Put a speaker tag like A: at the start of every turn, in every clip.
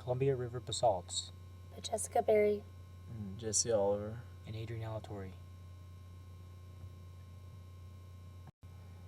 A: Columbia River Basalts,
B: by Jessica Berry,
C: Jesse Oliver,
A: and Adrian Alatorre.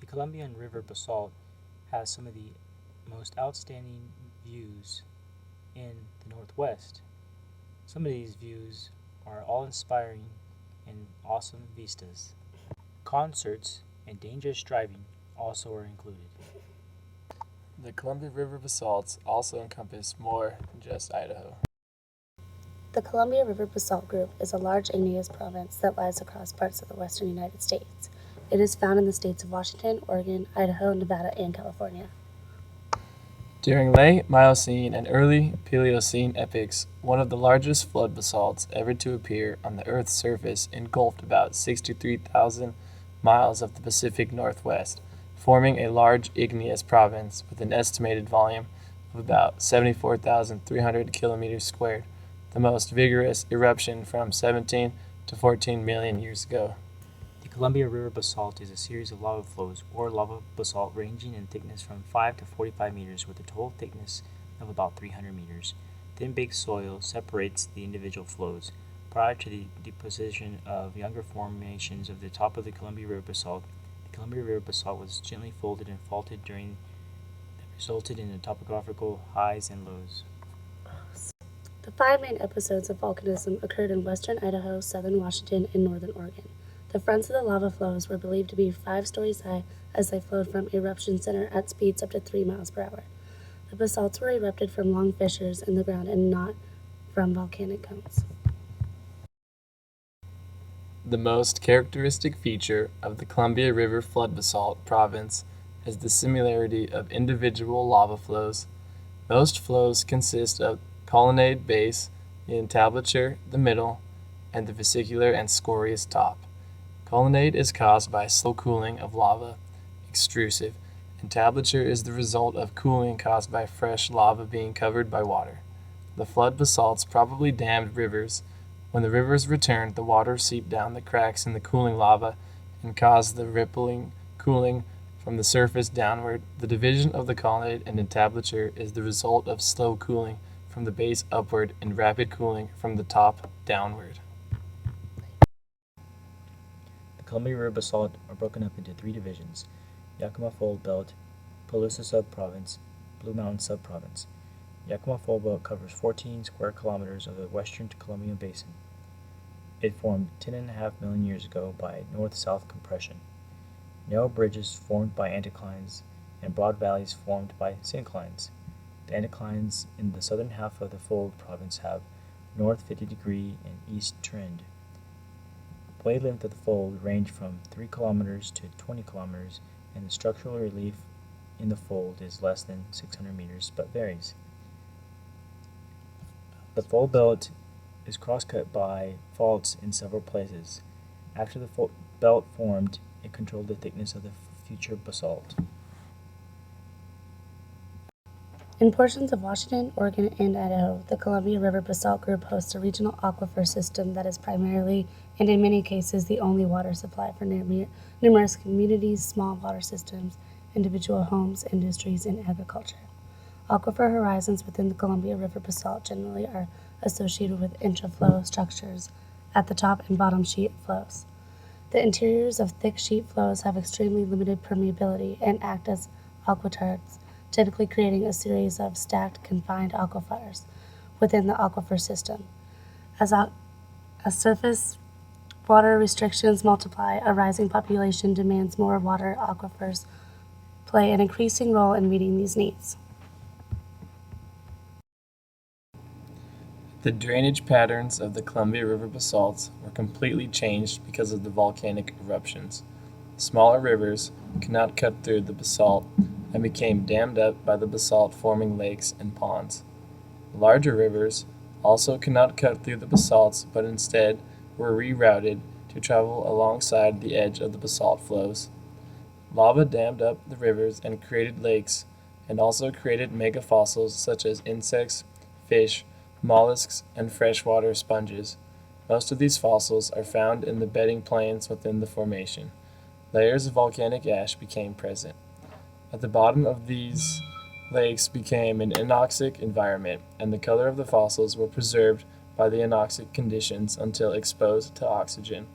A: The Columbia River Basalt has some of the most outstanding views in the Northwest. Some of these views are awe-inspiring and awesome vistas. Concerts and dangerous driving also are included.
C: The Columbia River Basalts also encompass more than just Idaho.
B: The Columbia River Basalt Group is a large igneous province that lies across parts of the western United States. It is found in the states of Washington, Oregon, Idaho, Nevada, and California.
C: During late Miocene and early Paleocene epochs, one of the largest flood basalts ever to appear on the Earth's surface engulfed about 63,000 miles of the Pacific Northwest, forming a large igneous province with an estimated volume of about 74,300 kilometers squared, the most vigorous eruption from 17 to 14 million years ago.
A: The Columbia River Basalt is a series of lava flows or lava basalt ranging in thickness from 5 to 45 meters with a total thickness of about 300 meters. Thin baked soil separates the individual flows. Prior to the deposition of younger formations of the top of the Columbia River Basalt, the Columbia River Basalt was gently folded and faulted that resulted in the topographical highs and lows.
B: The 5 main episodes of volcanism occurred in western Idaho, southern Washington, and northern Oregon. The fronts of the lava flows were believed to be 5 stories high as they flowed from eruption center at speeds up to 3 miles per hour. The basalts were erupted from long fissures in the ground and not from volcanic cones.
C: The most characteristic feature of the Columbia River flood basalt province is the similarity of individual lava flows. Most flows consist of colonnade base, the entablature, the middle, and the vesicular and scorious top. Colonnade is caused by slow cooling of lava, extrusive. Entablature is the result of cooling caused by fresh lava being covered by water. The flood basalts probably dammed rivers. When the rivers returned, the water seeped down the cracks in the cooling lava and caused the rippling cooling from the surface downward. The division of the colonnade and entablature is the result of slow cooling from the base upward and rapid cooling from the top downward.
A: The Columbia River Basalt are broken up into 3 divisions: Yakima Fold Belt, Palusa Subprovince, Blue Mountain Subprovince. Yakima Fold Belt covers 14 square kilometers of the western Columbia Basin. It formed 10.5 million years ago by north-south compression. Narrow bridges formed by anticlines and broad valleys formed by synclines. The anticlines in the southern half of the fold province have north 50-degree and east trend. The wavelength of the fold range from 3 kilometers to 20 kilometers, and the structural relief in the fold is less than 600 meters but varies. The fold belt is cross-cut by faults in several places. After the belt formed, it controlled the thickness of the future basalt.
B: In portions of Washington, Oregon, and Idaho, the Columbia River Basalt Group hosts a regional aquifer system that is primarily, and in many cases, the only water supply for numerous communities, small water systems, individual homes, industries, and agriculture. Aquifer horizons within the Columbia River Basalt generally are associated with intraflow structures at the top and bottom sheet flows. The interiors of thick sheet flows have extremely limited permeability and act as aquithards, typically creating a series of stacked confined aquifers within the aquifer system. As surface water restrictions multiply, a rising population demands more water. Aquifers play an increasing role in meeting these needs.
C: The drainage patterns of the Columbia River basalts were completely changed because of the volcanic eruptions. Smaller rivers could not cut through the basalt and became dammed up by the basalt, forming lakes and ponds. Larger rivers also could not cut through the basalts, but instead were rerouted to travel alongside the edge of the basalt flows. Lava dammed up the rivers and created lakes, and also created megafossils such as insects, fish, mollusks, and freshwater sponges. Most of these fossils are found in the bedding plains within the formation. Layers of volcanic ash became present. At the bottom of these lakes became an anoxic environment, and the color of the fossils were preserved by the anoxic conditions until exposed to oxygen.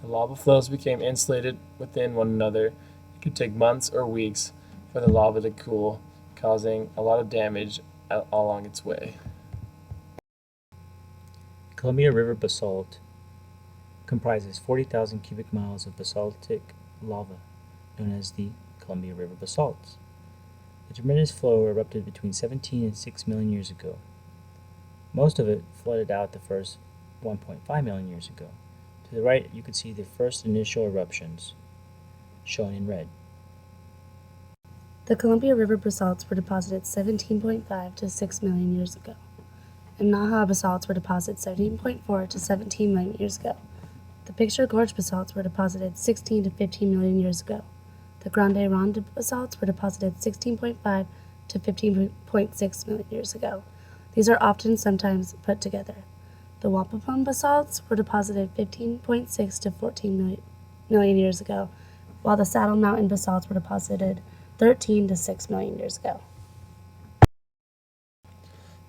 C: The lava flows became insulated within one another. It could take months or weeks for the lava to cool, causing a lot of damage along its way.
A: Columbia River Basalt comprises 40,000 cubic miles of basaltic lava, known as the Columbia River Basalts. The tremendous flow erupted between 17 and 6 million years ago. Most of it flooded out the first 1.5 million years ago. To the right, you can see the first initial eruptions, shown in red.
B: The Columbia River basalts were deposited 17.5 to 6 million years ago. And Naha basalts were deposited 17.4 to 17 million years ago. The Picture Gorge basalts were deposited 16 to 15 million years ago. The Grande Ronde basalts were deposited 16.5 to 15.6 million years ago. These are often sometimes put together. The Wampum basalts were deposited 15.6 to 14 million years ago, while the Saddle Mountain basalts were deposited 13 to 6 million years ago.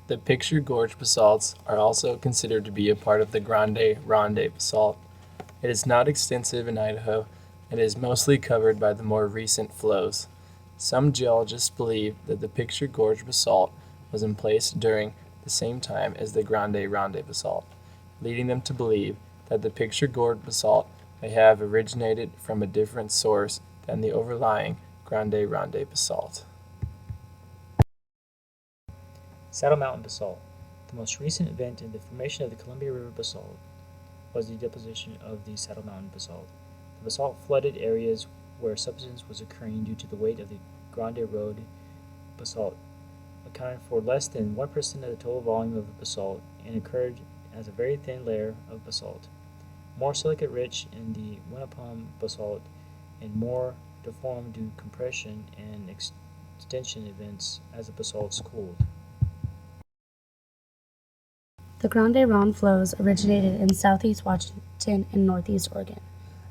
C: The Picture Gorge basalts are also considered to be a part of the Grande Ronde basalt. It is not extensive in Idaho and is mostly covered by the more recent flows. Some geologists believe that the Picture Gorge basalt was in place during the same time as the Grande Ronde basalt, leading them to believe that the Picture Gorge basalt may have originated from a different source than the overlying Grande Ronde basalt.
A: Saddle Mountain Basalt. The most recent event in the formation of the Columbia River Basalt was the deposition of the Saddle Mountain Basalt. The basalt flooded areas where subsidence was occurring due to the weight of the Grande Ronde basalt, accounting for less than 1% of the total volume of the basalt, and occurred as a very thin layer of basalt, more silicate-rich in the Wampum basalt, and more deformed due to compression and extension events as the basalts cooled.
B: The Grande Ronde flows originated in southeast Washington and northeast Oregon.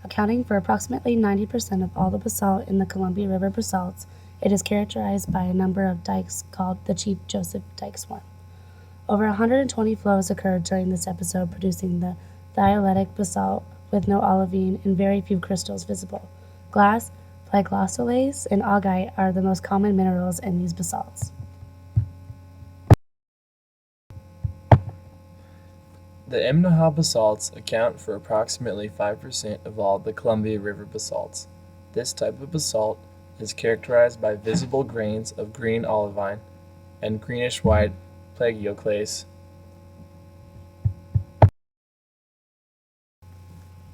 B: Accounting for approximately 90% of all the basalt in the Columbia River basalts, it is characterized by a number of dikes called the Chief Joseph Dike Swarm. Over 120 flows occurred during this episode, producing the thylatic basalt with no olivine and very few crystals visible. Glass, flagellase, and augite are the most common minerals in these basalts.
C: The Imnaha basalts account for approximately 5% of all the Columbia River basalts. This type of basalt is characterized by visible grains of green olivine and greenish-white plagioclase.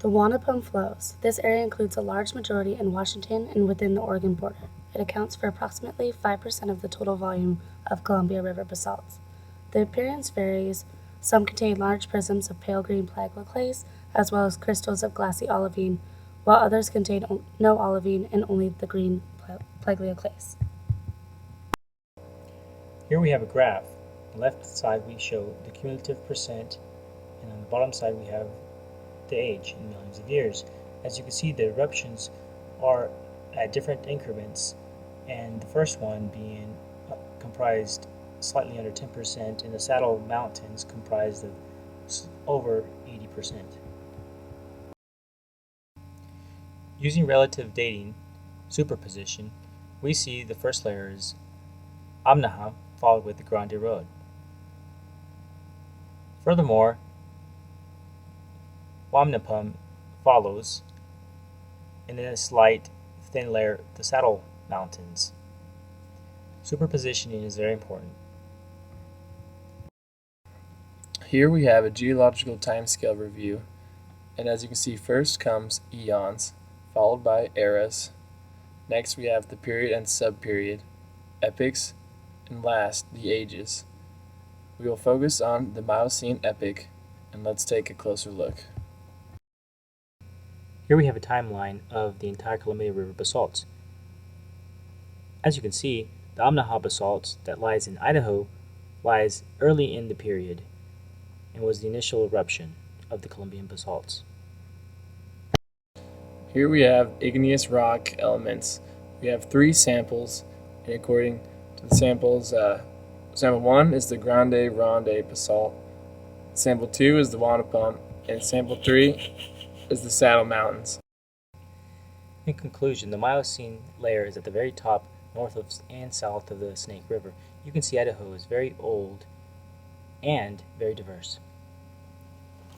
B: The Wampum flows. This area includes a large majority in Washington and within the Oregon border. It accounts for approximately 5% of the total volume of Columbia River basalts. The appearance varies. Some contain large prisms of pale green plagioclase, as well as crystals of glassy olivine, while others contain no olivine and only the green plagioclase.
A: Here we have a graph. On the left side we show the cumulative percent, and on the bottom side we have the age in millions of years. As you can see, the eruptions are at different increments, and the first one being comprised slightly under 10%, and the Saddle Mountains comprised of over 80%. Using relative dating, superposition, we see the first layer is Amnaha, followed with the Grande Ronde. Furthermore, Wampum follows, and then a slight thin layer, the Saddle Mountains. Superpositioning is very important.
C: Here we have a geological timescale review, and as you can see, first comes eons, followed by eras. Next we have the period and subperiod, epochs, and last, the ages. We will focus on the Miocene epoch, and let's take a closer look.
A: Here we have a timeline of the entire Columbia River basalts. As you can see, the Amnaha basalt that lies in Idaho lies early in the period and was the initial eruption of the Columbian basalts.
C: Here we have igneous rock elements. We have 3 samples, and according The samples, sample 1 is the Grande Ronde Basalt. Sample 2 is the Wanapum. And sample 3 is the Saddle Mountains.
A: In conclusion, the Miocene layer is at the very top, north of and south of the Snake River. You can see Idaho is very old and very diverse.